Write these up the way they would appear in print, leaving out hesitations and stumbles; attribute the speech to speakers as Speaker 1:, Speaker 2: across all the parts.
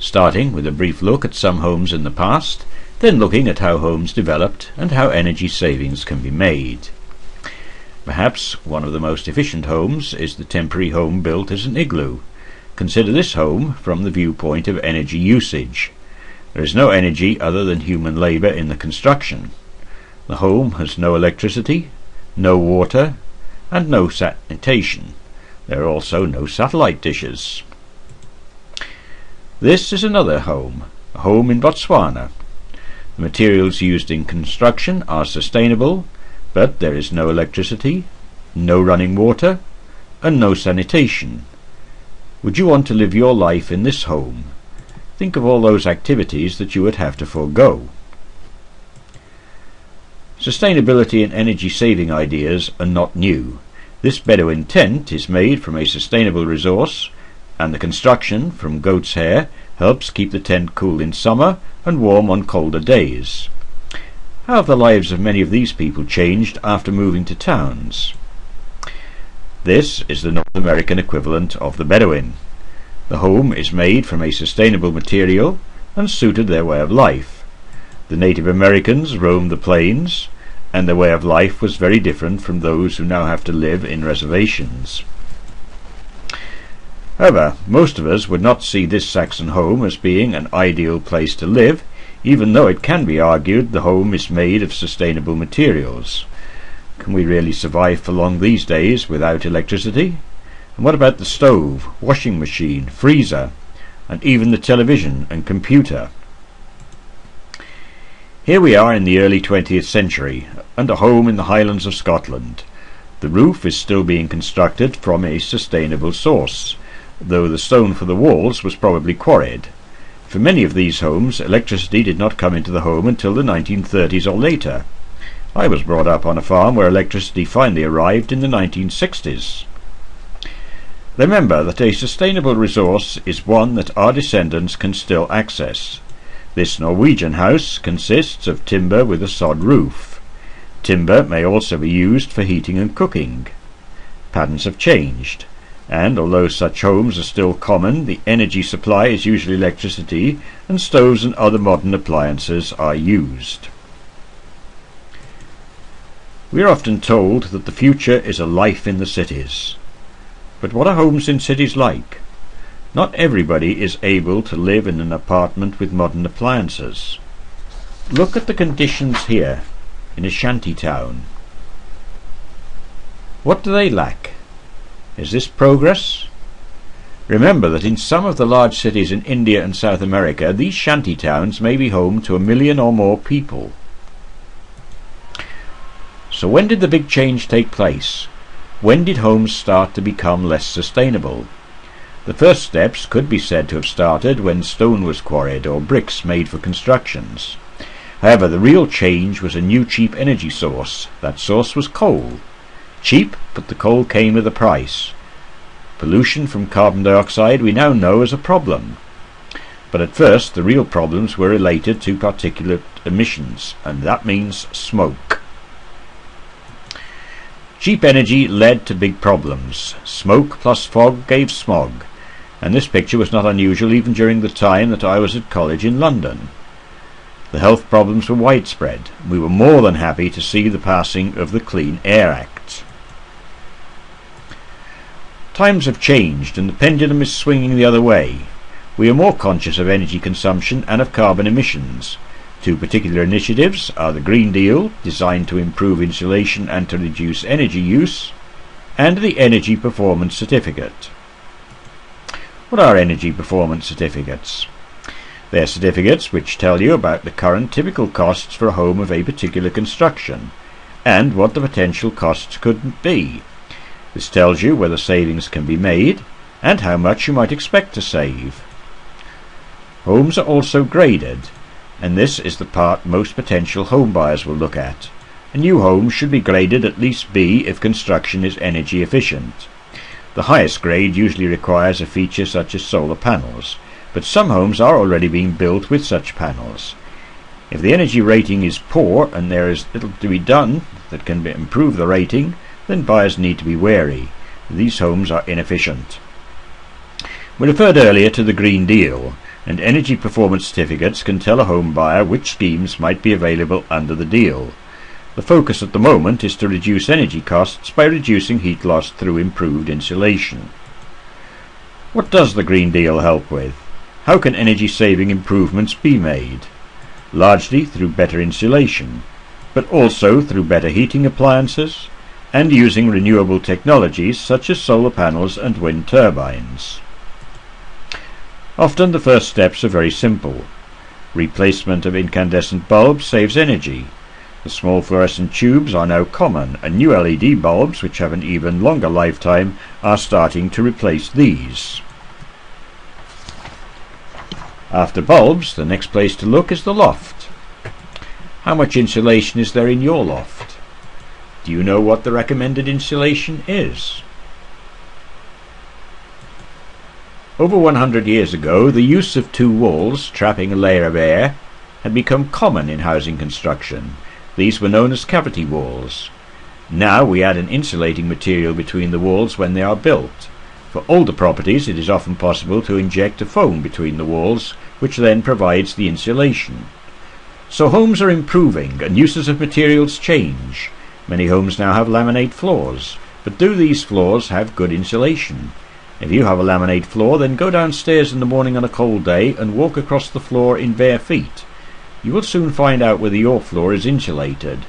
Speaker 1: starting with a brief look at some homes in the past, then looking at how homes developed and how energy savings can be made. Perhaps one of the most efficient homes is the temporary home built as an igloo. Consider this home from the viewpoint of energy usage. There is no energy other than human labour in the construction. The home has no electricity, no water, and no sanitation. There are also no satellite dishes. This is another home, a home in Botswana. The materials used in construction are sustainable, but there is no electricity, no running water, and no sanitation. Would you want to live your life in this home? Think of all those activities that you would have to forego. Sustainability and energy saving ideas are not new. This Bedouin tent is made from a sustainable resource, and the construction from goat's hair helps keep the tent cool in summer and warm on colder days. How have the lives of many of these people changed after moving to towns? This is the North American equivalent of the Bedouin. The home is made from a sustainable material and suited their way of life. The Native Americans roamed the plains, and their way of life was very different from those who now have to live in reservations. However, most of us would not see this Saxon home as being an ideal place to live, even though it can be argued the home is made of sustainable materials. Can we really survive for long these days without electricity? And what about the stove, washing machine, freezer, and even the television and computer? Here we are in the early 20th century, and a home in the Highlands of Scotland. The roof is still being constructed from a sustainable source, though the stone for the walls was probably quarried. For many of these homes, electricity did not come into the home until the 1930s or later. I was brought up on a farm where electricity finally arrived in the 1960s. Remember that a sustainable resource is one that our descendants can still access. This Norwegian house consists of timber with a sod roof. Timber may also be used for heating and cooking. Patterns have changed, and although such homes are still common, the energy supply is usually electricity, and stoves and other modern appliances are used. We are often told that the future is a life in the cities. But what are homes in cities like? Not everybody is able to live in an apartment with modern appliances. Look at the conditions here in a shanty town. What do they lack? Is this progress? Remember that in some of the large cities in India and South America, these shanty towns may be home to 1 million or more people. So when did the big change take place? When did homes start to become less sustainable? The first steps could be said to have started when stone was quarried or bricks made for constructions. However, the real change was a new cheap energy source. That source was coal. Cheap, but the coal came with a price. Pollution from carbon dioxide we now know is a problem. But at first the real problems were related to particulate emissions, and that means smoke. Cheap energy led to big problems. Smoke plus fog gave smog, and this picture was not unusual even during the time that I was at college in London. The health problems were widespread. We were more than happy to see the passing of the Clean Air Act. Times have changed, and the pendulum is swinging the other way. We are more conscious of energy consumption and of carbon emissions. Two particular initiatives are the Green Deal, designed to improve insulation and to reduce energy use, and the Energy Performance Certificate. What are energy performance certificates? They are certificates which tell you about the current typical costs for a home of a particular construction, and what the potential costs could be. This tells you whether savings can be made, and how much you might expect to save. Homes are also graded, and this is the part most potential home buyers will look at. A new home should be graded at least B if construction is energy efficient. The highest grade usually requires a feature such as solar panels, but some homes are already being built with such panels. If the energy rating is poor and there is little to be done that can improve the rating, then buyers need to be wary. These homes are inefficient. We referred earlier to the Green Deal. and energy performance certificates can tell a home buyer which schemes might be available under the deal. The focus at the moment is to reduce energy costs by reducing heat loss through improved insulation. What does the Green Deal help with? How can energy saving improvements be made? Largely through better insulation, but also through better heating appliances and using renewable technologies such as solar panels and wind turbines. Often the first steps are very simple. Replacement of incandescent bulbs saves energy. The small fluorescent tubes are now common, and new LED bulbs, which have an even longer lifetime, are starting to replace these. After bulbs, the next place to look is the loft. How much insulation is there in your loft? Do you know what the recommended insulation is? Over 100 years ago, the use of two walls trapping a layer of air had become common in housing construction. These were known as cavity walls. Now we add an insulating material between the walls when they are built. For older properties, it is often possible to inject a foam between the walls, which then provides the insulation. So homes are improving and uses of materials change. Many homes now have laminate floors, but do these floors have good insulation? If you have a laminate floor, then go downstairs in the morning on a cold day and walk across the floor in bare feet. You will soon find out whether your floor is insulated.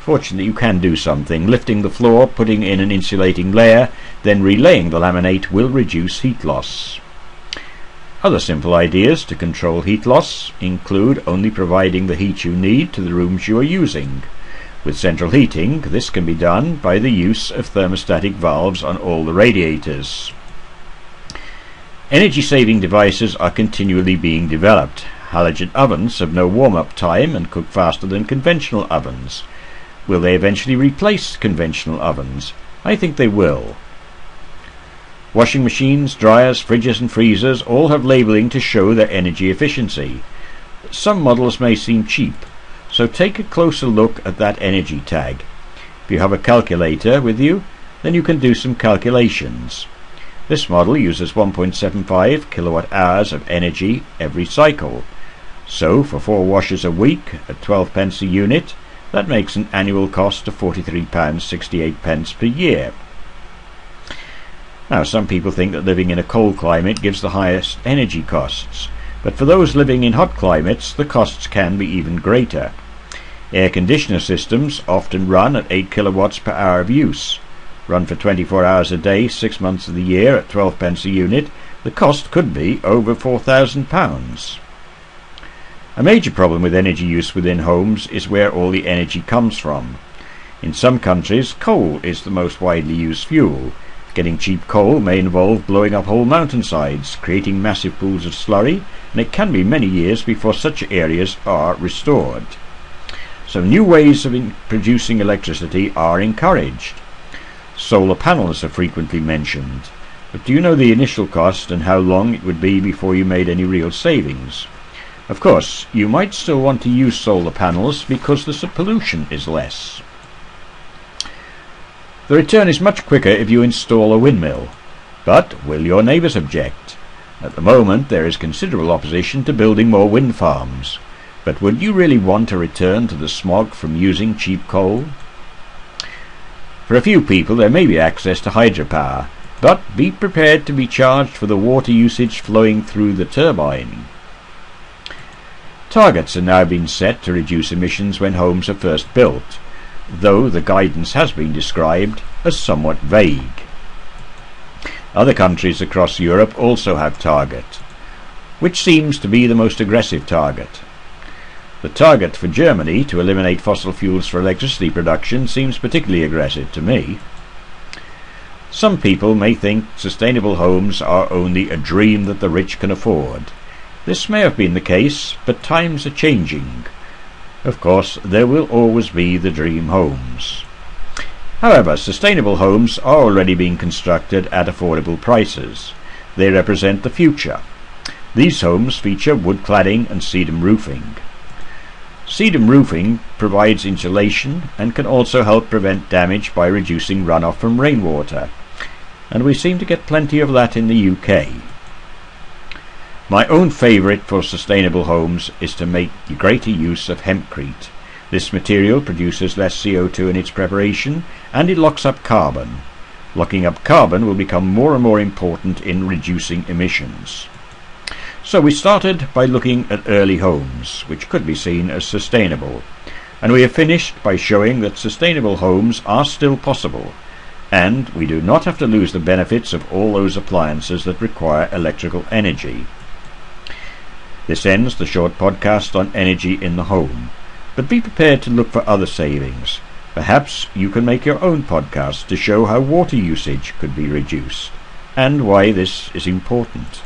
Speaker 1: Fortunately, you can do something. Lifting the floor, putting in an insulating layer, then relaying the laminate will reduce heat loss. Other simple ideas to control heat loss include only providing the heat you need to the rooms you are using. With central heating, this can be done by the use of thermostatic valves on all the radiators. Energy-saving devices are continually being developed. Halogen ovens have no warm-up time and cook faster than conventional ovens. Will they eventually replace conventional ovens? I think they will. Washing machines, dryers, fridges and freezers all have labelling to show their energy efficiency. Some models may seem cheap, so take a closer look at that energy tag. If you have a calculator with you, then you can do some calculations. This model uses 1.75 kilowatt hours of energy every cycle. So for 4 washes a week at 12 pence a unit, that makes an annual cost of £43.68 per year. Now, some people think that living in a cold climate gives the highest energy costs, but for those living in hot climates, the costs can be even greater. Air conditioner systems often run at 8 kilowatts per hour of use. Run for 24 hours a day, 6 months of the year at 12 pence a unit, the cost could be over £4,000. A major problem with energy use within homes is where all the energy comes from. In some countries, coal is the most widely used fuel. Getting cheap coal may involve blowing up whole mountainsides, creating massive pools of slurry, and it can be many years before such areas are restored. So new ways of producing electricity are encouraged. Solar panels are frequently mentioned, but do you know the initial cost and how long it would be before you made any real savings? Of course, you might still want to use solar panels because the pollution is less. The return is much quicker if you install a windmill, but will your neighbours object? At the moment there is considerable opposition to building more wind farms, but would you really want to return to the smog from using cheap coal? For a few people there may be access to hydropower, but be prepared to be charged for the water usage flowing through the turbine. Targets are now being set to reduce emissions when homes are first built, though the guidance has been described as somewhat vague. Other countries across Europe also have targets. Which seems to be the most aggressive target? The target for Germany to eliminate fossil fuels for electricity production seems particularly aggressive to me. Some people may think sustainable homes are only a dream that the rich can afford. This may have been the case, but times are changing. Of course, there will always be the dream homes. However, sustainable homes are already being constructed at affordable prices. They represent the future. These homes feature wood cladding and sedum roofing. Sedum roofing provides insulation and can also help prevent damage by reducing runoff from rainwater, and we seem to get plenty of that in the UK. My own favourite for sustainable homes is to make greater use of hempcrete. This material produces less CO2 in its preparation, and it locks up carbon. Locking up carbon will become more and more important in reducing emissions. So we started by looking at early homes, which could be seen as sustainable, and we have finished by showing that sustainable homes are still possible, and we do not have to lose the benefits of all those appliances that require electrical energy. This ends the short podcast on energy in the home, but be prepared to look for other savings. Perhaps you can make your own podcast to show how water usage could be reduced, and why this is important.